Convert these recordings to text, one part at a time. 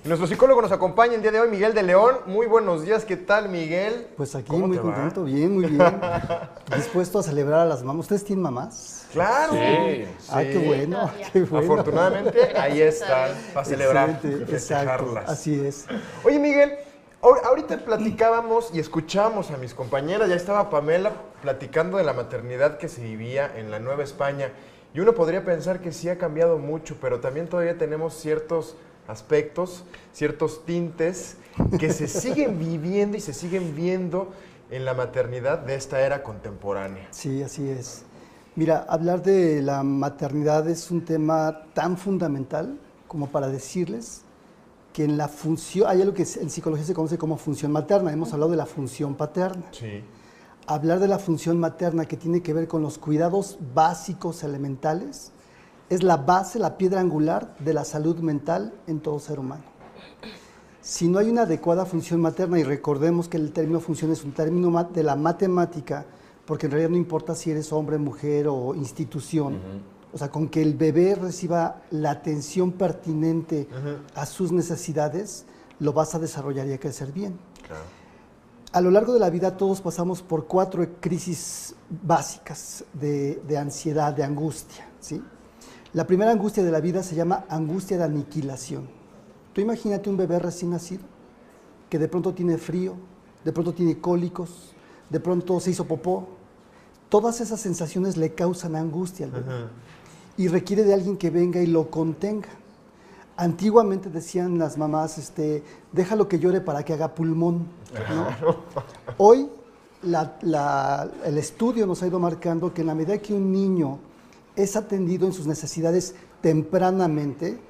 Nuestro psicólogo nos acompaña el día de hoy, Miguel de León. Muy buenos días, ¿qué tal, Miguel? Pues aquí muy contento, bien, muy bien. Dispuesto a celebrar a las mamás. ¿Ustedes tienen mamás? claro. Sí. Ah, qué bueno, qué bueno. Afortunadamente, ahí están, para celebrar, Excelente, festejarlas. exacto, así es. Oye, Miguel, ahorita platicábamos y escuchábamos a mis compañeras, ya estaba Pamela platicando de la maternidad que se vivía en la Nueva España. Y uno podría pensar que sí ha cambiado mucho, pero también todavía tenemos ciertos aspectos, ciertos tintes que se siguen viviendo y se siguen viendo en la maternidad de esta era contemporánea. Sí, así es. Mira, hablar de la maternidad es un tema tan fundamental como para decirles que en la función, hay algo que en psicología se conoce como función materna, hemos hablado de la función paterna. Sí. Hablar de la función materna que tiene que ver con los cuidados básicos elementales es la base, la piedra angular de la salud mental en todo ser humano. Si no hay una adecuada función materna, y recordemos que el término función es un término de la matemática, porque en realidad no importa si eres hombre, mujer o institución, o sea, con que el bebé reciba la atención pertinente a sus necesidades, lo vas a desarrollar y a crecer bien. Claro. A lo largo de la vida todos pasamos por 4 crisis básicas de ansiedad, de angustia, ¿sí? La primera angustia de la vida se llama angustia de aniquilación. Tú imagínate un bebé recién nacido que de pronto tiene frío, de pronto tiene cólicos, de pronto se hizo popó. Todas esas sensaciones le causan angustia al bebé y requiere de alguien que venga y lo contenga. Antiguamente decían las mamás, déjalo que llore para que haga pulmón, ¿no? Hoy el estudio nos ha ido marcando que en la medida que un niño es atendido en sus necesidades tempranamente,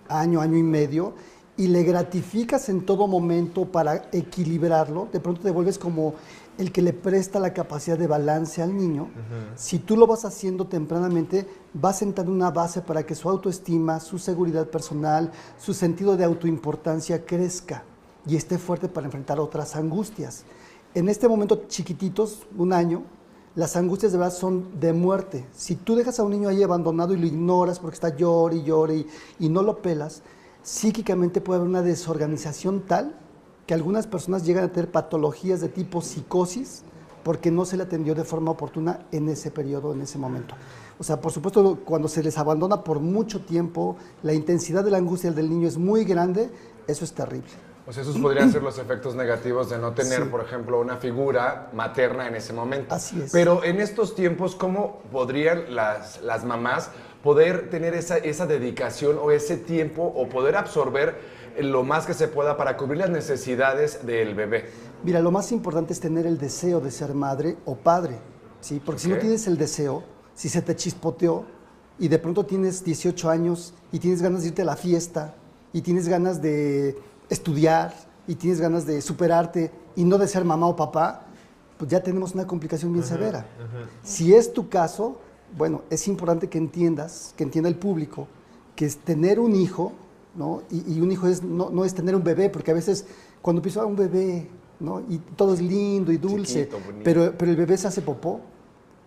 año y medio, y le gratificas en todo momento para equilibrarlo, de pronto te vuelves como el que le presta la capacidad de balance al niño. Si tú lo vas haciendo tempranamente, vas sentando una base para que su autoestima, su seguridad personal, su sentido de autoimportancia crezca y esté fuerte para enfrentar otras angustias. En este momento, chiquititos, 1 año, las angustias de verdad son de muerte. Si tú dejas a un niño ahí abandonado y lo ignoras porque está llore y llore y no lo pelas, psíquicamente puede haber una desorganización tal que algunas personas llegan a tener patologías de tipo psicosis porque no se le atendió de forma oportuna en ese periodo, en ese momento. O sea, por supuesto, cuando se les abandona por mucho tiempo, la intensidad de la angustia del niño es muy grande, eso es terrible. O sea, esos podrían ser los efectos negativos de no tener, Sí. por ejemplo, una figura materna en ese momento. Así es. Pero en estos tiempos, ¿cómo podrían las mamás poder tener esa dedicación o ese tiempo o poder absorber lo más que se pueda para cubrir las necesidades del bebé? Mira, lo más importante es tener el deseo de ser madre o padre, ¿sí? Porque si no tienes el deseo, si se te chispoteó y de pronto tienes 18 años y tienes ganas de irte a la fiesta y tienes ganas de estudiar y tienes ganas de superarte y no de ser mamá o papá, pues ya tenemos una complicación bien severa. Si es tu caso, bueno, es importante que entienda el público, que es tener un hijo, ¿no? Y un hijo no es tener un bebé, porque a veces cuando pienso un bebé, ¿no? Y todo es lindo y dulce, chiquito, pero el bebé se hace popó,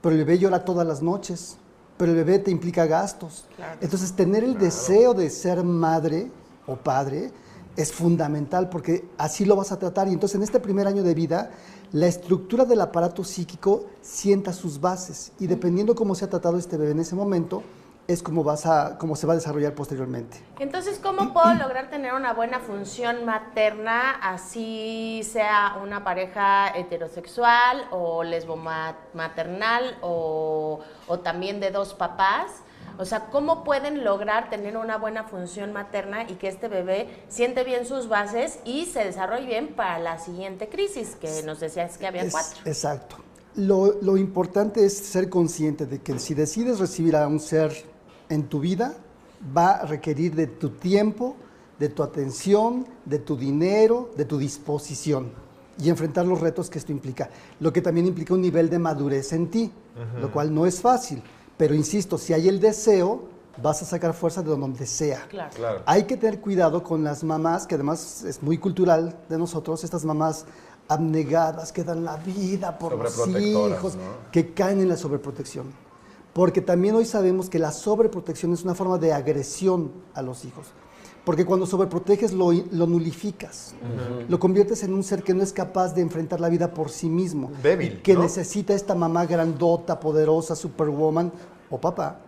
pero el bebé llora todas las noches, pero el bebé te implica gastos. Claro. Entonces, tener el deseo de ser madre o padre es fundamental porque así lo vas a tratar. Y entonces, en este primer año de vida, la estructura del aparato psíquico sienta sus bases y dependiendo cómo se ha tratado este bebé en ese momento, es como se va a desarrollar posteriormente. Entonces, ¿cómo puedo lograr tener una buena función materna, así sea una pareja heterosexual o lesbomaternal o también de 2 papás? O sea, ¿cómo pueden lograr tener una buena función materna y que este bebé siente bien sus bases y se desarrolle bien para la siguiente crisis, que nos decías que había 4? Exacto. Lo importante es ser consciente de que si decides recibir a un ser en tu vida, va a requerir de tu tiempo, de tu atención, de tu dinero, de tu disposición y enfrentar los retos que esto implica. Lo que también implica un nivel de madurez en ti, lo cual no es fácil. Pero insisto, si hay el deseo, vas a sacar fuerza de donde sea. Claro. Hay que tener cuidado con las mamás, que además es muy cultural de nosotros, estas mamás abnegadas que dan la vida por los hijos, ¿no? Que caen en la sobreprotección. Porque también hoy sabemos que la sobreprotección es una forma de agresión a los hijos. Porque cuando sobreproteges lo nulificas, lo conviertes en un ser que no es capaz de enfrentar la vida por sí mismo. Débil, que ¿no? necesita esta mamá grandota, poderosa, superwoman o papá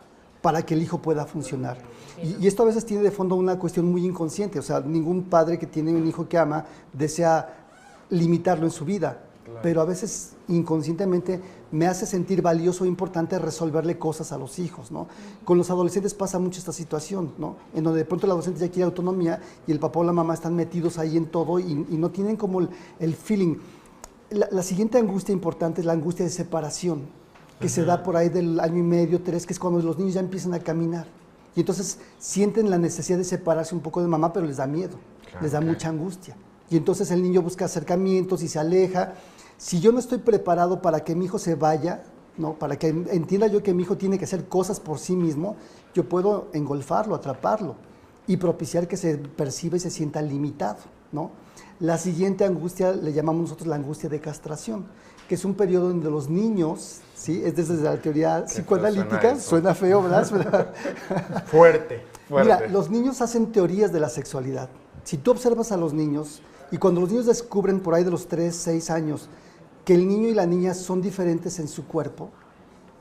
para que el hijo pueda funcionar. Y esto a veces tiene de fondo una cuestión muy inconsciente, o sea, ningún padre que tiene un hijo que ama desea limitarlo en su vida, pero a veces inconscientemente me hace sentir valioso e importante resolverle cosas a los hijos, ¿no? Con los adolescentes pasa mucho esta situación, ¿no? En donde de pronto el adolescente ya quiere autonomía y el papá o la mamá están metidos ahí en todo y no tienen como el feeling. La siguiente angustia importante es la angustia de separación, que se da por ahí del año y medio, 3, que es cuando los niños ya empiezan a caminar. Y entonces sienten la necesidad de separarse un poco de mamá, pero les da miedo, les da mucha angustia. Y entonces el niño busca acercamientos y se aleja. Si yo no estoy preparado para que mi hijo se vaya, ¿no? Para que entienda yo que mi hijo tiene que hacer cosas por sí mismo, yo puedo engolfarlo, atraparlo y propiciar que se perciba y se sienta limitado, ¿no? La siguiente angustia le llamamos nosotros la angustia de castración, que es un periodo donde los niños, ¿sí? Es desde la teoría psicoanalítica, suena feo, ¿verdad? Fuerte. Mira, los niños hacen teorías de la sexualidad. Si tú observas a los niños, y cuando los niños descubren por ahí de los 3, 6 años que el niño y la niña son diferentes en su cuerpo,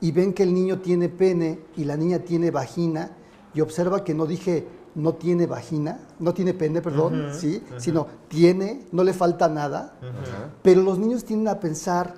y ven que el niño tiene pene y la niña tiene vagina, y observa que no dije no tiene vagina, no tiene pene, perdón, ¿sí? Sino tiene, no le falta nada, pero los niños tienden a pensar,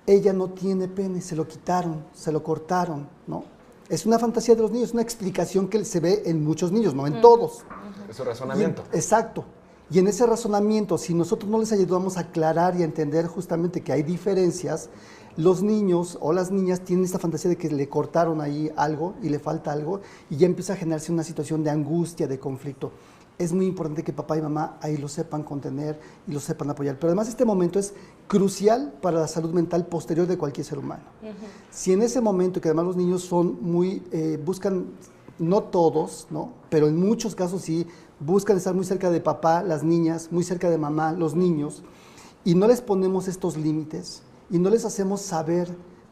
ella no tiene pene, se lo quitaron, se lo cortaron, ¿no? Es una fantasía de los niños, una explicación que se ve en muchos niños, no en todos. Es un razonamiento. Exacto. Y en ese razonamiento, si nosotros no les ayudamos a aclarar y a entender justamente que hay diferencias, los niños o las niñas tienen esta fantasía de que le cortaron ahí algo y le falta algo y ya empieza a generarse una situación de angustia, de conflicto. Es muy importante que papá y mamá ahí lo sepan contener y lo sepan apoyar. Pero además este momento es crucial para la salud mental posterior de cualquier ser humano. Si en ese momento, que además los niños son muy, buscan, no todos, ¿no? Pero en muchos casos sí, buscan estar muy cerca de papá, las niñas, muy cerca de mamá, los niños, y no les ponemos estos límites y no les hacemos saber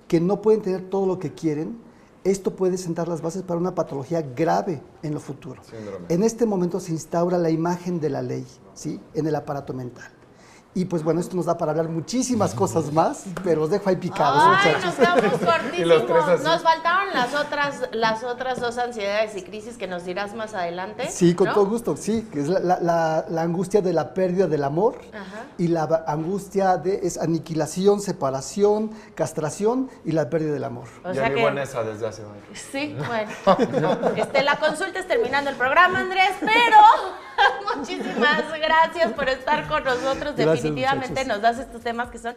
que no pueden tener todo lo que quieren, esto puede sentar las bases para una patología grave en lo futuro. Síndrome. En este momento se instaura la imagen de la ley, ¿sí? En el aparato mental. Y pues bueno, esto nos da para hablar muchísimas cosas más, pero los dejo ahí picados, Ay, muchachos. nos quedamos Y los tres cortísimos. así. Nos faltaron las otras dos ansiedades y crisis que nos dirás más adelante. Sí, con ¿no? todo gusto, sí, que es la angustia de la pérdida del amor. Ajá. Y la angustia es aniquilación, separación, castración y la pérdida del amor. O Ya sea vivo en que, esa desde hace años. sí, bueno. La consulta es terminando el programa, Andrés, pero muchísimas gracias por estar con nosotros. Gracias, Definitivamente muchachos. nos das estos temas que son